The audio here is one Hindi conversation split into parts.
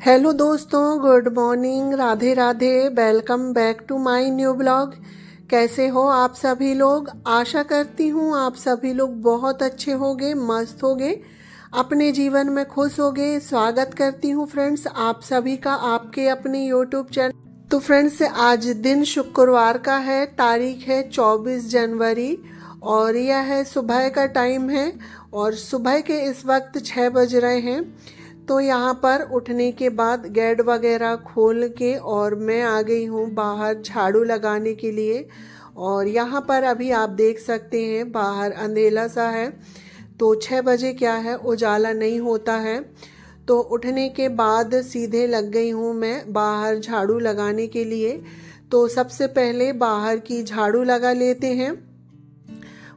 हेलो दोस्तों, good morning, Radhe Radhe. Welcome back to my new blog. कैसे हो आप सभी लोग? आशा करती हूँ आप सभी लोग बहुत अच्छे होंगे, मस्त होंगे, अपने जीवन में खुश होंगे। स्वागत करती हूँ फ्रेंड्स आप सभी का आपके अपने यूट्यूब चैनल। तो फ्रेंड्स आज दिन शुक्रवार का है, तारीख है 24 जनवरी और यह है सुबह का टाइम है और सुबह के इस वक्त 6 बज रहे हैं। तो यहाँ पर उठने के बाद गेट वगैरह खोल के और मैं आ गई हूँ बाहर झाड़ू लगाने के लिए। और यहाँ पर अभी आप देख सकते हैं बाहर अंधेला सा है, तो 6 बजे क्या है उजाला नहीं होता है। तो उठने के बाद सीधे लग गई हूँ मैं बाहर झाड़ू लगाने के लिए। तो सबसे पहले बाहर की झाड़ू लगा लेते हैं,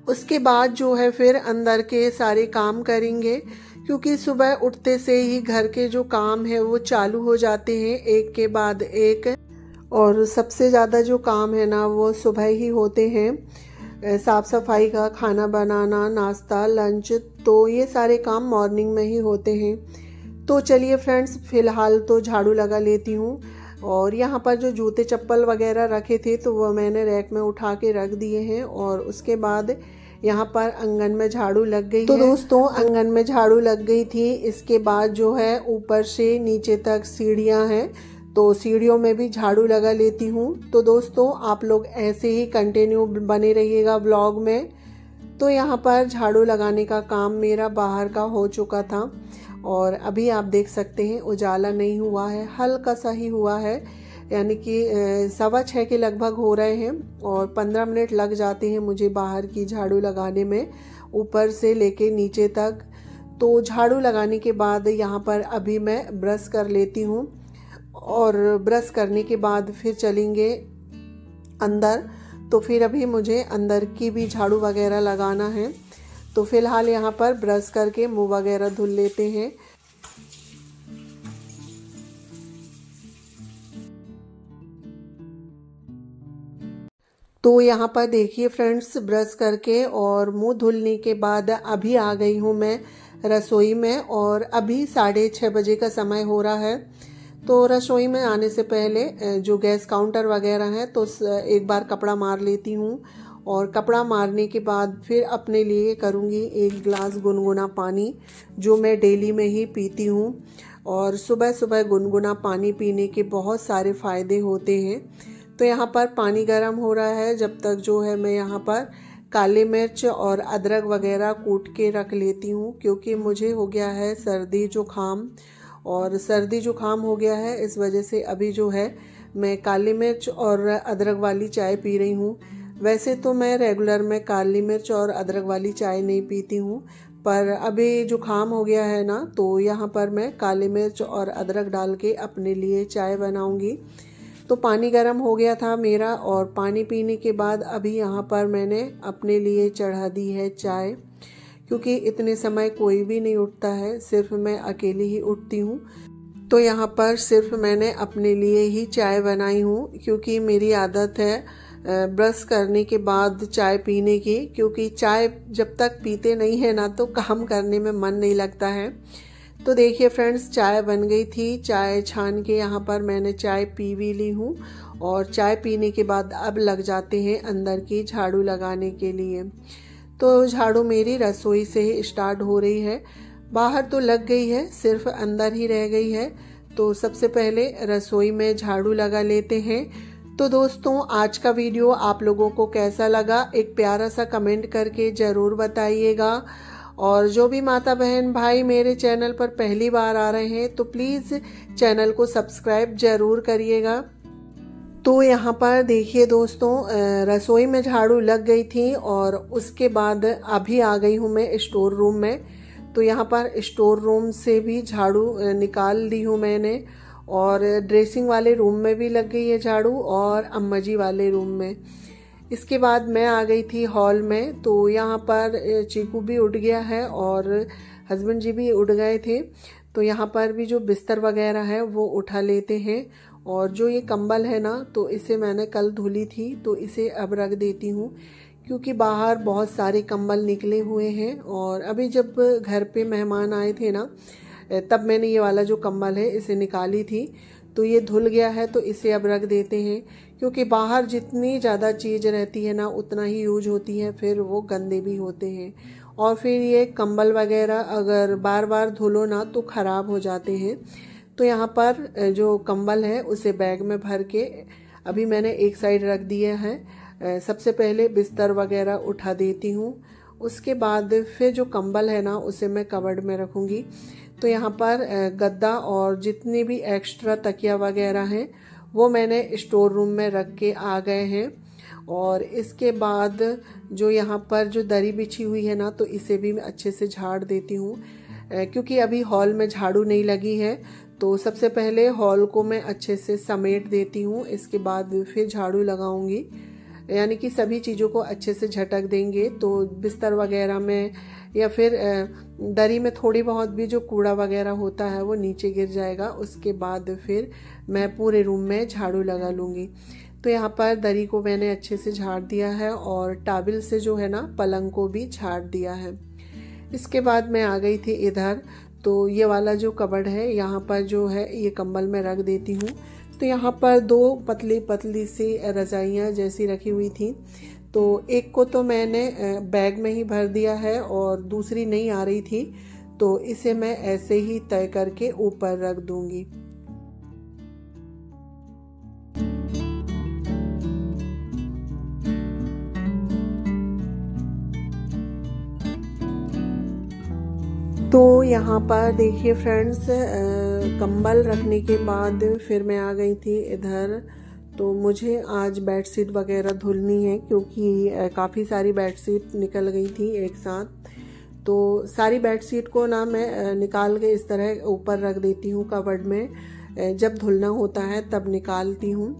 उसके बाद जो है फिर अंदर के सारे काम करेंगे, क्योंकि सुबह उठते से ही घर के जो काम है वो चालू हो जाते हैं एक के बाद एक। और सबसे ज़्यादा जो काम है ना वो सुबह ही होते हैं, साफ़ सफाई का, खाना बनाना, नाश्ता, लंच, तो ये सारे काम मॉर्निंग में ही होते हैं। तो चलिए फ्रेंड्स फ़िलहाल तो झाड़ू लगा लेती हूँ। और यहाँ पर जो जूते चप्पल वगैरह रखे थे तो वो मैंने रैक में उठा के रख दिए हैं। और उसके बाद यहाँ पर आंगन में झाड़ू लग गई तो दोस्तों आंगन में झाड़ू लग गई थी। इसके बाद जो है ऊपर से नीचे तक सीढ़ियाँ हैं, तो सीढ़ियों में भी झाड़ू लगा लेती हूँ। तो दोस्तों आप लोग ऐसे ही कंटिन्यू बने रहिएगा ब्लॉग में। तो यहाँ पर झाड़ू लगाने का काम मेरा बाहर का हो चुका था और अभी आप देख सकते हैं उजाला नहीं हुआ है, हल्का सा ही हुआ है, यानी कि 6:15 के लगभग हो रहे हैं और 15 मिनट लग जाते हैं मुझे बाहर की झाड़ू लगाने में, ऊपर से लेके नीचे तक। तो झाड़ू लगाने के बाद यहाँ पर अभी मैं ब्रश कर लेती हूँ और ब्रश करने के बाद फिर चलेंगे अंदर। तो फिर अभी मुझे अंदर की भी झाड़ू वगैरह लगाना है। तो फिलहाल यहाँ पर ब्रश करके मुंह वगैरह धुल लेते हैं। तो यहाँ पर देखिए फ्रेंड्स ब्रश करके और मुंह धुलने के बाद अभी आ गई हूँ मैं रसोई में और अभी 6:30 बजे का समय हो रहा है। तो रसोई में आने से पहले जो गैस काउंटर वगैरह है तो एक बार कपड़ा मार लेती हूँ और कपड़ा मारने के बाद फिर अपने लिए करूँगी 1 गिलास गुनगुना पानी, जो मैं डेली में ही पीती हूँ। और सुबह सुबह गुनगुना पानी पीने के बहुत सारे फ़ायदे होते हैं। तो यहाँ पर पानी गर्म हो रहा है, जब तक जो है मैं यहाँ पर काली मिर्च और अदरक वगैरह कूट के रख लेती हूँ, क्योंकि मुझे हो गया है सर्दी जुकाम और सर्दी जुकाम हो गया है, इस वजह से अभी जो है मैं काली मिर्च और अदरक वाली चाय पी रही हूँ। वैसे तो मैं रेगुलर में काली मिर्च और अदरक वाली चाय नहीं पीती हूँ, पर अभी जुकाम हो गया है ना, तो यहाँ पर मैं काली मिर्च और अदरक डाल के अपने लिए चाय बनाऊँगी। तो पानी गर्म हो गया था मेरा और पानी पीने के बाद अभी यहाँ पर मैंने अपने लिए चढ़ा दी है चाय, क्योंकि इतने समय कोई भी नहीं उठता है, सिर्फ मैं अकेली ही उठती हूँ। तो यहाँ पर सिर्फ मैंने अपने लिए ही चाय बनाई हूँ, क्योंकि मेरी आदत है ब्रश करने के बाद चाय पीने की, क्योंकि चाय जब तक पीते नहीं है ना तो काम करने में मन नहीं लगता है। तो देखिए फ्रेंड्स चाय बन गई थी, चाय छान के यहाँ पर मैंने चाय पी भी ली हूँ और चाय पीने के बाद अब लग जाते हैं अंदर की झाड़ू लगाने के लिए। तो झाड़ू मेरी रसोई से ही स्टार्ट हो रही है, बाहर तो लग गई है, सिर्फ अंदर ही रह गई है। तो सबसे पहले रसोई में झाड़ू लगा लेते हैं। तो दोस्तों आज का वीडियो आप लोगों को कैसा लगा एक प्यारा सा कमेंट करके ज़रूर बताइएगा। और जो भी माता बहन भाई मेरे चैनल पर पहली बार आ रहे हैं तो प्लीज़ चैनल को सब्सक्राइब ज़रूर करिएगा। तो यहाँ पर देखिए दोस्तों रसोई में झाड़ू लग गई थी और उसके बाद अभी आ गई हूँ मैं स्टोर रूम में। तो यहाँ पर स्टोर रूम से भी झाड़ू निकाल दी हूँ मैंने और ड्रेसिंग वाले रूम में भी लग गई है झाड़ू और अम्मा जी वाले रूम में। इसके बाद मैं आ गई थी हॉल में। तो यहाँ पर चीकू भी उठ गया है और हस्बैंड जी भी उठ गए थे। तो यहाँ पर भी जो बिस्तर वगैरह है वो उठा लेते हैं। और जो ये कंबल है ना तो इसे मैंने कल धुली थी, तो इसे अब रख देती हूँ, क्योंकि बाहर बहुत सारे कंबल निकले हुए हैं। और अभी जब घर पे मेहमान आए थे ना तब मैंने ये वाला जो कंबल है इसे निकाली थी। तो ये धुल गया है तो इसे अब रख देते हैं, क्योंकि बाहर जितनी ज़्यादा चीज़ रहती है ना उतना ही यूज होती है, फिर वो गंदे भी होते हैं। और फिर ये कंबल वगैरह अगर बार बार धुलो ना तो ख़राब हो जाते हैं। तो यहाँ पर जो कंबल है उसे बैग में भर के अभी मैंने एक साइड रख दिया है। सबसे पहले बिस्तर वगैरह उठा देती हूँ, उसके बाद फिर जो कंबल है ना उसे मैं कबर्ड में रखूँगी। तो यहाँ पर गद्दा और जितने भी एक्स्ट्रा तकिया वगैरह हैं वो मैंने स्टोर रूम में रख के आ गए हैं। और इसके बाद जो यहाँ पर जो दरी बिछी हुई है ना तो इसे भी मैं अच्छे से झाड़ देती हूँ, क्योंकि अभी हॉल में झाड़ू नहीं लगी है। तो सबसे पहले हॉल को मैं अच्छे से समेट देती हूँ, इसके बाद फिर झाड़ू लगाऊंगी, यानी कि सभी चीज़ों को अच्छे से झटक देंगे। तो बिस्तर वगैरह में या फिर दरी में थोड़ी बहुत भी जो कूड़ा वगैरह होता है वो नीचे गिर जाएगा। उसके बाद फिर मैं पूरे रूम में झाड़ू लगा लूँगी। तो यहाँ पर दरी को मैंने अच्छे से झाड़ दिया है और टॉवल से जो है ना पलंग को भी झाड़ दिया है। इसके बाद मैं आ गई थी इधर। तो ये वाला जो कबर्ड है यहाँ पर जो है ये कंबल मैं रख देती हूँ। तो यहाँ पर दो पतली पतली सी रजाइयाँ जैसी रखी हुई थी, तो एक को तो मैंने बैग में ही भर दिया है और दूसरी नहीं आ रही थी, तो इसे मैं ऐसे ही तय करके ऊपर रख दूंगी। तो यहाँ पर देखिए फ्रेंड्स, कंबल रखने के बाद फिर मैं आ गई थी इधर। तो मुझे आज बेडशीट वगैरह धुलनी है, क्योंकि काफ़ी सारी बेडशीट निकल गई थी एक साथ। तो सारी बेडशीट को ना मैं निकाल के इस तरह ऊपर रख देती हूँ कबर्ड में, जब धुलना होता है तब निकालती हूँ।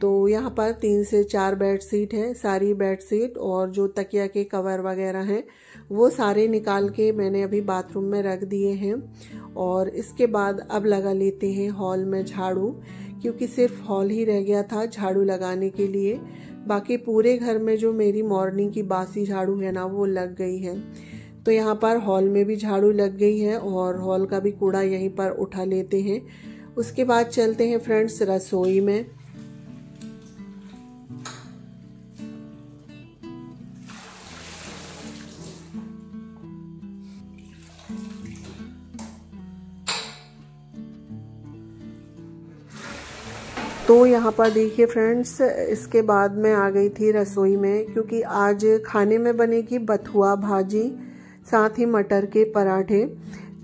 तो यहाँ पर 3 से 4 बेडशीट है। सारी बेडशीट और जो तकिया के कवर वगैरह हैं वो सारे निकाल के मैंने अभी बाथरूम में रख दिए हैं। और इसके बाद अब लगा लेते हैं हॉल में झाड़ू, क्योंकि सिर्फ हॉल ही रह गया था झाड़ू लगाने के लिए। बाकी पूरे घर में जो मेरी मॉर्निंग की बासी झाड़ू है ना वो लग गई है। तो यहाँ पर हॉल में भी झाड़ू लग गई है और हॉल का भी कूड़ा यहीं पर उठा लेते हैं। उसके बाद चलते हैं फ्रेंड्स रसोई में। तो यहाँ पर देखिए फ्रेंड्स, इसके बाद मैं आ गई थी रसोई में, क्योंकि आज खाने में बनेगी बथुआ भाजी, साथ ही मटर के पराठे।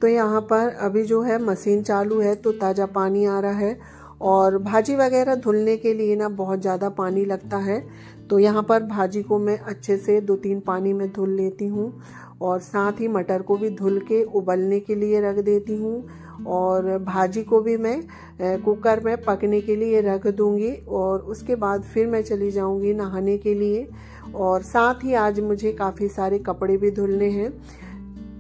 तो यहाँ पर अभी जो है मशीन चालू है तो ताज़ा पानी आ रहा है, और भाजी वगैरह धुलने के लिए ना बहुत ज़्यादा पानी लगता है। तो यहाँ पर भाजी को मैं अच्छे से 2-3 पानी में धुल लेती हूँ, और साथ ही मटर को भी धुल के उबलने के लिए रख देती हूँ, और भाजी को भी मैं कुकर में पकने के लिए रख दूँगी। और उसके बाद फिर मैं चली जाऊँगी नहाने के लिए। और साथ ही आज मुझे काफ़ी सारे कपड़े भी धुलने हैं।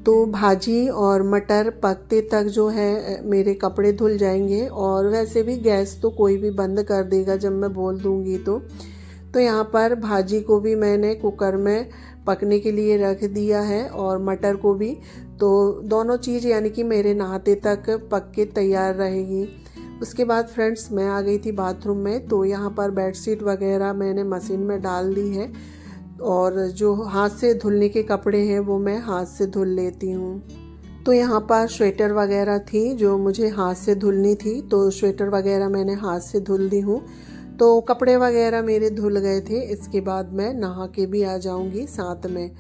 तो भाजी और मटर पकते तक जो है मेरे कपड़े धुल जाएंगे, और वैसे भी गैस तो कोई भी बंद कर देगा जब मैं बोल दूँगी। तो यहाँ पर भाजी को भी मैंने कुकर में पकने के लिए रख दिया है, और मटर को भी। तो दोनों चीज़ यानी कि मेरे नहाते तक पक के तैयार रहेगी। उसके बाद फ्रेंड्स मैं आ गई थी बाथरूम में। तो यहाँ पर बेडशीट वगैरह मैंने मशीन में डाल दी है, और जो हाथ से धुलने के कपड़े हैं वो मैं हाथ से धुल लेती हूँ। तो यहाँ पर स्वेटर वगैरह थी जो मुझे हाथ से धुलनी थी, तो स्वेटर वगैरह मैंने हाथ से धुल दी हूँ। तो कपड़े वगैरह मेरे धुल गए थे। इसके बाद मैं नहा के भी आ जाऊंगी साथ में।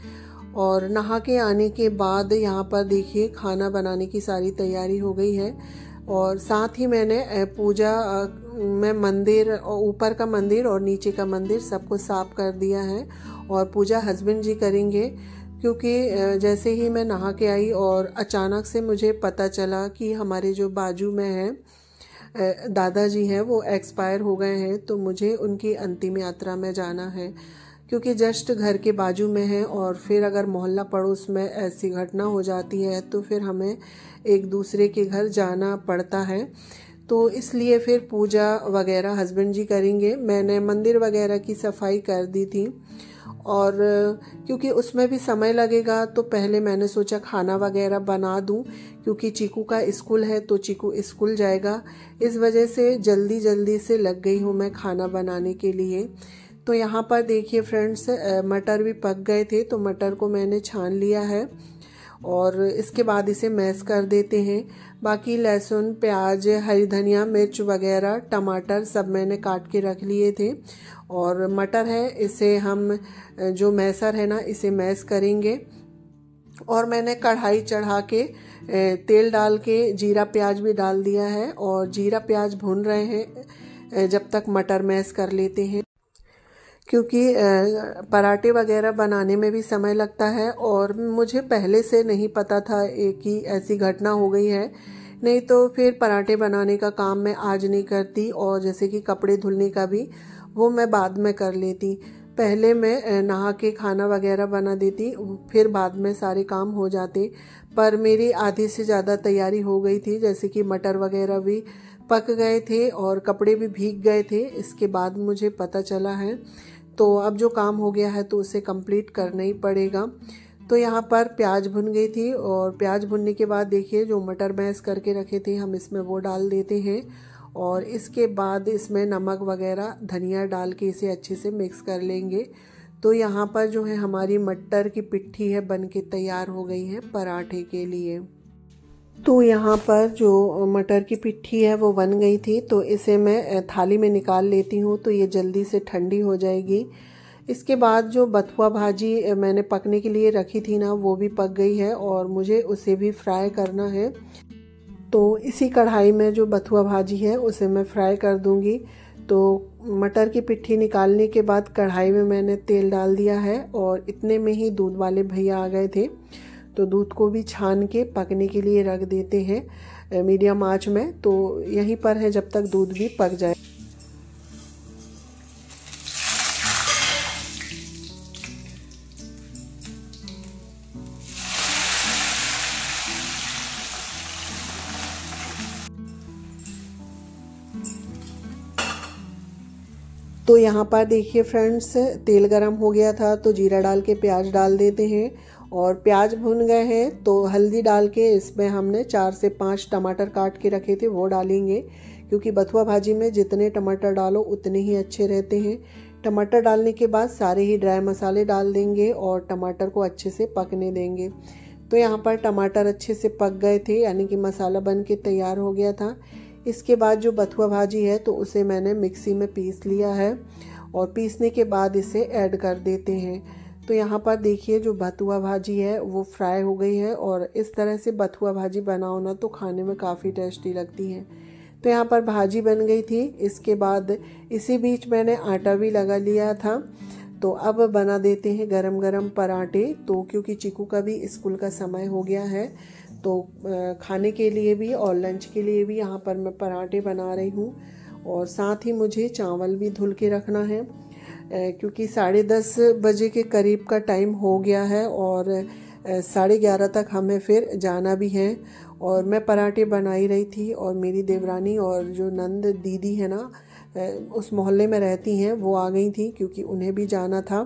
और नहा के आने के बाद यहाँ पर देखिए खाना बनाने की सारी तैयारी हो गई है, और साथ ही मैंने पूजा में मंदिर, ऊपर का मंदिर और नीचे का मंदिर सबको साफ कर दिया है। और पूजा हस्बैंड जी करेंगे, क्योंकि जैसे ही मैं नहा के आई और अचानक से मुझे पता चला कि हमारे जो बाजू में है दादाजी हैं वो एक्सपायर हो गए हैं, तो मुझे उनकी अंतिम यात्रा में जाना है। क्योंकि जस्ट घर के बाजू में है, और फिर अगर मोहल्ला पड़ोस में ऐसी घटना हो जाती है तो फिर हमें एक दूसरे के घर जाना पड़ता है। तो इसलिए फिर पूजा वगैरह हस्बैंड जी करेंगे। मैंने मंदिर वगैरह की सफाई कर दी थी, और क्योंकि उसमें भी समय लगेगा तो पहले मैंने सोचा खाना वगैरह बना दूं, क्योंकि चीकू का स्कूल है तो चीकू स्कूल जाएगा। इस वजह से जल्दी जल्दी से लग गई हूँ मैं खाना बनाने के लिए। तो यहाँ पर देखिए फ्रेंड्स, मटर भी पक गए थे तो मटर को मैंने छान लिया है और इसके बाद इसे मैश कर देते हैं। बाकी लहसुन, प्याज, हरी धनिया, मिर्च वगैरह, टमाटर सब मैंने काट के रख लिए थे। और मटर है, इसे हम जो मैसर है ना, इसे मैश करेंगे। और मैंने कढ़ाई चढ़ा के तेल डाल के जीरा प्याज भी डाल दिया है और जीरा प्याज भून रहे हैं जब तक मटर मैश कर लेते हैं, क्योंकि पराठे वगैरह बनाने में भी समय लगता है। और मुझे पहले से नहीं पता था कि ऐसी घटना हो गई है, नहीं तो फिर पराठे बनाने का काम मैं आज नहीं करती, और जैसे कि कपड़े धुलने का भी वो मैं बाद में कर लेती। पहले मैं नहा के खाना वगैरह बना देती, फिर बाद में सारे काम हो जाते। पर मेरी आधी से ज़्यादा तैयारी हो गई थी, जैसे कि मटर वगैरह भी पक गए थे और कपड़े भी भीग गए थे। इसके बाद मुझे पता चला है, तो अब जो काम हो गया है तो उसे कंप्लीट करना ही पड़ेगा। तो यहाँ पर प्याज भुन गई थी और प्याज भुनने के बाद देखिए जो मटर मैश करके रखे थे हम इसमें वो डाल देते हैं। और इसके बाद इसमें नमक वगैरह, धनिया डाल के इसे अच्छे से मिक्स कर लेंगे। तो यहाँ पर जो है हमारी मटर की पिट्ठी है बन के तैयार हो गई है पराठे के लिए। तो यहाँ पर जो मटर की पिट्ठी है वो बन गई थी, तो इसे मैं थाली में निकाल लेती हूँ तो ये जल्दी से ठंडी हो जाएगी। इसके बाद जो बथुआ भाजी मैंने पकने के लिए रखी थी ना, वो भी पक गई है और मुझे उसे भी फ्राई करना है। तो इसी कढ़ाई में जो बथुआ भाजी है उसे मैं फ्राई कर दूंगी। तो मटर की पिट्ठी निकालने के बाद कढ़ाई में मैंने तेल डाल दिया है और इतने में ही दूध वाले भैया आ गए थे, तो दूध को भी छान के पकने के लिए रख देते हैं मीडियम आंच में। तो यहीं पर है जब तक दूध भी पक जाए। तो यहाँ पर देखिए फ्रेंड्स, तेल गरम हो गया था तो जीरा डाल के प्याज डाल देते हैं और प्याज भुन गए हैं तो हल्दी डाल के इसमें हमने 4 से 5 टमाटर काट के रखे थे वो डालेंगे, क्योंकि बथुआ भाजी में जितने टमाटर डालो उतने ही अच्छे रहते हैं। टमाटर डालने के बाद सारे ही ड्राई मसाले डाल देंगे और टमाटर को अच्छे से पकने देंगे। तो यहाँ पर टमाटर अच्छे से पक गए थे, यानी कि मसाला बन के तैयार हो गया था। इसके बाद जो बथुआ भाजी है तो उसे मैंने मिक्सी में पीस लिया है और पीसने के बाद इसे ऐड कर देते हैं। तो यहाँ पर देखिए जो बथुआ भाजी है वो फ्राई हो गई है और इस तरह से बथुआ भाजी बनाओ ना तो खाने में काफ़ी टेस्टी लगती है। तो यहाँ पर भाजी बन गई थी। इसके बाद इसी बीच मैंने आटा भी लगा लिया था। तो अब बना देते हैं गरम गरम पराठे। तो क्योंकि चीकू का भी स्कूल का समय हो गया है तो खाने के लिए भी और लंच के लिए भी यहाँ पर मैं पराठे बना रही हूँ। और साथ ही मुझे चावल भी धुल के रखना है, क्योंकि 10:30 बजे के करीब का टाइम हो गया है और 11:30 तक हमें फिर जाना भी है। और मैं पराठे बनाई रही थी और मेरी देवरानी और जो नंद दीदी है ना, उस मोहल्ले में रहती हैं, वो आ गई थी क्योंकि उन्हें भी जाना था।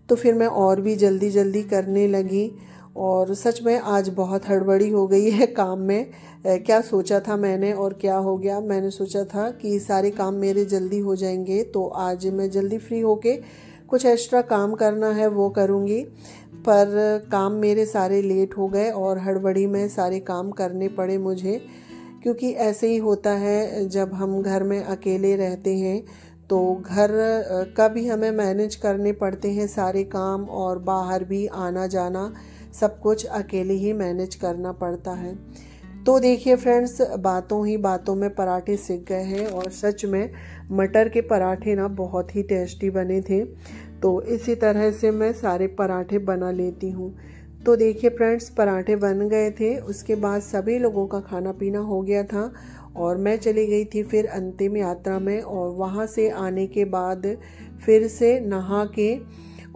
तो फिर मैं और भी जल्दी जल्दी करने लगी और सच में आज बहुत हड़बड़ी हो गई है काम में। क्या सोचा था मैंने और क्या हो गया। मैंने सोचा था कि सारे काम मेरे जल्दी हो जाएंगे, तो आज मैं जल्दी फ्री होके कुछ एक्स्ट्रा काम करना है वो करूँगी, पर काम मेरे सारे लेट हो गए और हड़बड़ी में सारे काम करने पड़े मुझे। क्योंकि ऐसे ही होता है जब हम घर में अकेले रहते हैं, तो घर का भी हमें मैनेज करने पड़ते हैं सारे काम, और बाहर भी आना जाना सब कुछ अकेले ही मैनेज करना पड़ता है। तो देखिए फ्रेंड्स, बातों ही बातों में पराठे सीख गए हैं और सच में मटर के पराठे ना बहुत ही टेस्टी बने थे। तो इसी तरह से मैं सारे पराठे बना लेती हूँ। तो देखिए फ्रेंड्स, पराठे बन गए थे। उसके बाद सभी लोगों का खाना पीना हो गया था और मैं चली गई थी फिर अंतिम यात्रा में। और वहाँ से आने के बाद फिर से नहा के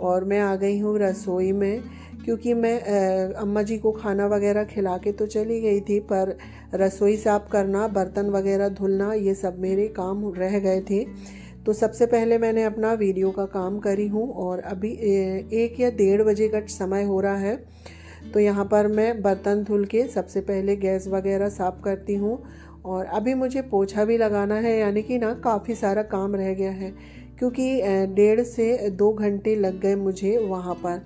और मैं आ गई हूँ रसोई में, क्योंकि मैं अम्मा जी को खाना वगैरह खिला के तो चली गई थी, पर रसोई साफ करना, बर्तन वगैरह धुलना, ये सब मेरे काम रह गए थे। तो सबसे पहले मैंने अपना वीडियो का काम करी हूँ और अभी 1 या 1:30 बजे का समय हो रहा है। तो यहाँ पर मैं बर्तन धुल के सबसे पहले गैस वगैरह साफ़ करती हूँ और अभी मुझे पोछा भी लगाना है, यानी कि ना काफ़ी सारा काम रह गया है क्योंकि 1.5 से 2 घंटे लग गए मुझे वहाँ पर।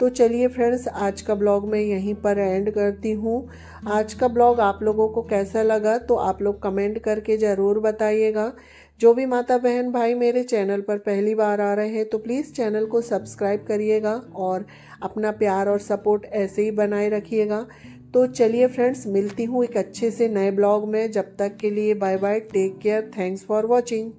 तो चलिए फ्रेंड्स, आज का ब्लॉग मैं यहीं पर एंड करती हूँ। आज का ब्लॉग आप लोगों को कैसा लगा तो आप लोग कमेंट करके ज़रूर बताइएगा। जो भी माता बहन भाई मेरे चैनल पर पहली बार आ रहे हैं तो प्लीज़ चैनल को सब्सक्राइब करिएगा और अपना प्यार और सपोर्ट ऐसे ही बनाए रखिएगा। तो चलिए फ्रेंड्स, मिलती हूँ एक अच्छे से नए ब्लॉग में। जब तक के लिए bye bye, take care, thanks for watching.